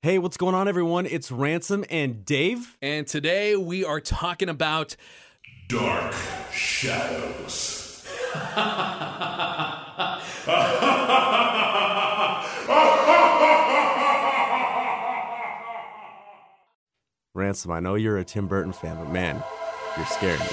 Hey, what's going on, everyone? It's Ransom and Dave. And today we are talking about Dark Shadows. Ransom, I know you're a Tim Burton fan, but man, you're scaring me.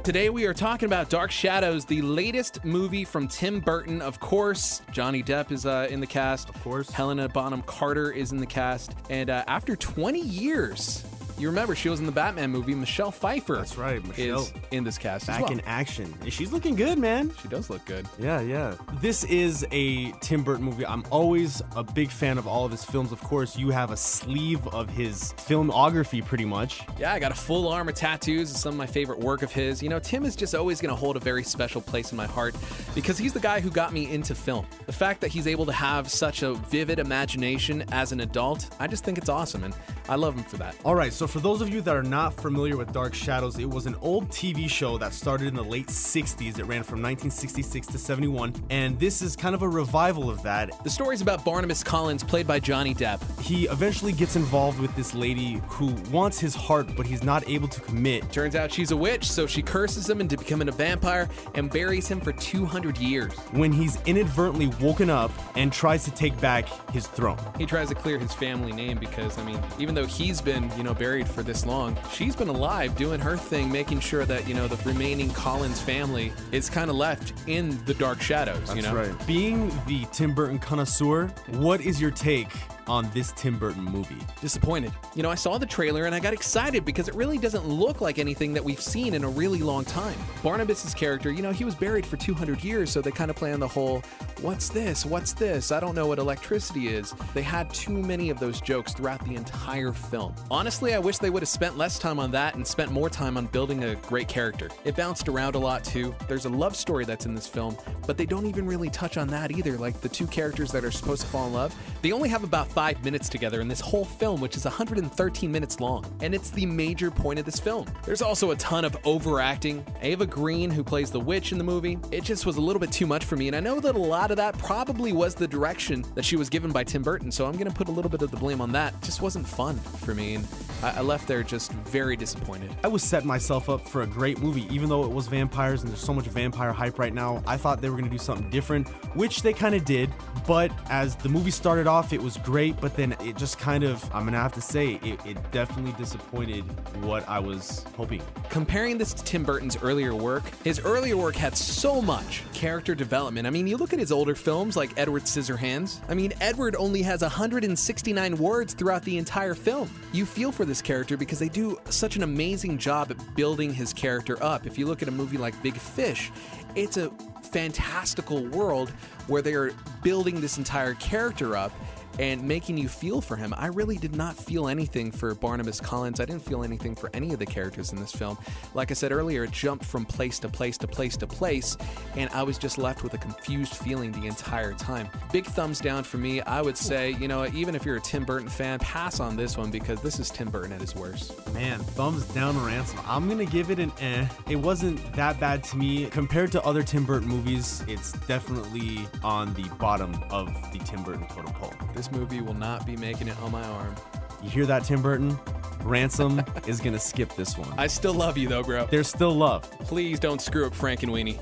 Today we are talking about Dark Shadows, the latest movie from Tim Burton. Of course, Johnny Depp is in the cast. Of course. Helena Bonham Carter is in the cast. And after 20 years, you remember she was in the Batman movie. Michelle Pfeiffer. That's right, Michelle. Is in this cast Back as well. in action. And she's looking good, man. She does look good. Yeah. This is a Tim Burton movie. I'm always a big fan of all of his films. Of course, you have a sleeve of his filmography, pretty much. Yeah, I got a full arm of tattoos. It's some of my favorite work of his. You know, Tim is just always going to hold a very special place in my heart because he's the guy who got me into film. The fact that he's able to have such a vivid imagination as an adult, I just think it's awesome, and I love him for that. All right, so for those of you that are not familiar with Dark Shadows, it was an old TV show that started in the late 60s. It ran from 1966 to 71, and this is kind of a revival of that. The story's about Barnabas Collins, played by Johnny Depp. He eventually gets involved with this lady who wants his heart, but he's not able to commit. Turns out she's a witch, so she curses him into becoming a vampire and buries him for 200 years. When he's inadvertently woken up and tries to take back his throne. He tries to clear his family name because, I mean, even though he's been, buried for this long, she's been alive doing her thing, making sure that, the remaining Collins family is kind of left in the Dark Shadows, That's right. Being the Tim Burton connoisseur, what is your take on this Tim Burton movie? Disappointed. I saw the trailer and I got excited because it really doesn't look like anything that we've seen in a really long time. Barnabas' character, he was buried for 200 years, so they kind of play on the whole, what's this? What's this? I don't know what electricity is. They had too many of those jokes throughout the entire film. Honestly, I wish they would have spent less time on that and spent more time on building a great character. It bounced around a lot too. There's a love story that's in this film, but they don't even really touch on that either. Like the two characters that are supposed to fall in love, they only have about 5 minutes together in this whole film, which is 113 minutes long, and it's the major point of this film. There's also a ton of overacting. Ava Green, who plays the witch in the movie, it just was a little bit too much for me, and I know that a lot of that probably was the direction that she was given by Tim Burton, so I'm gonna put a little bit of the blame on that. It just wasn't fun for me, and I left there just very disappointed. I was setting myself up for a great movie, even though it was vampires and there's so much vampire hype right now. I thought they were gonna do something different, which they kind of did, but as the movie started off, it was great, but then it just kind of, I'm gonna have to say, it definitely disappointed what I was hoping. Comparing this to Tim Burton's earlier work, his earlier work had so much character development. I mean, you look at his older films like Edward Scissorhands. I mean, Edward only has 169 words throughout the entire film. You feel for this character because they do such an amazing job at building his character up. If you look at a movie like Big Fish, it's a fantastical world where they are building this entire character up and making you feel for him. I really did not feel anything for Barnabas Collins. I didn't feel anything for any of the characters in this film. Like I said earlier, it jumped from place to place to place to place, and I was just left with a confused feeling the entire time. Big thumbs down for me. I would say, even if you're a Tim Burton fan, pass on this one because this is Tim Burton at his worst. Man, thumbs down, Ransom. I'm gonna give it an eh. It wasn't that bad to me. Compared to other Tim Burton movies, it's definitely on the bottom of the Tim Burton totem pole. This movie will not be making it on my arm. You hear that, Tim Burton? Ransom is gonna skip this one. I still love you though, bro. There's still love. Please don't screw up Frank and Weenie.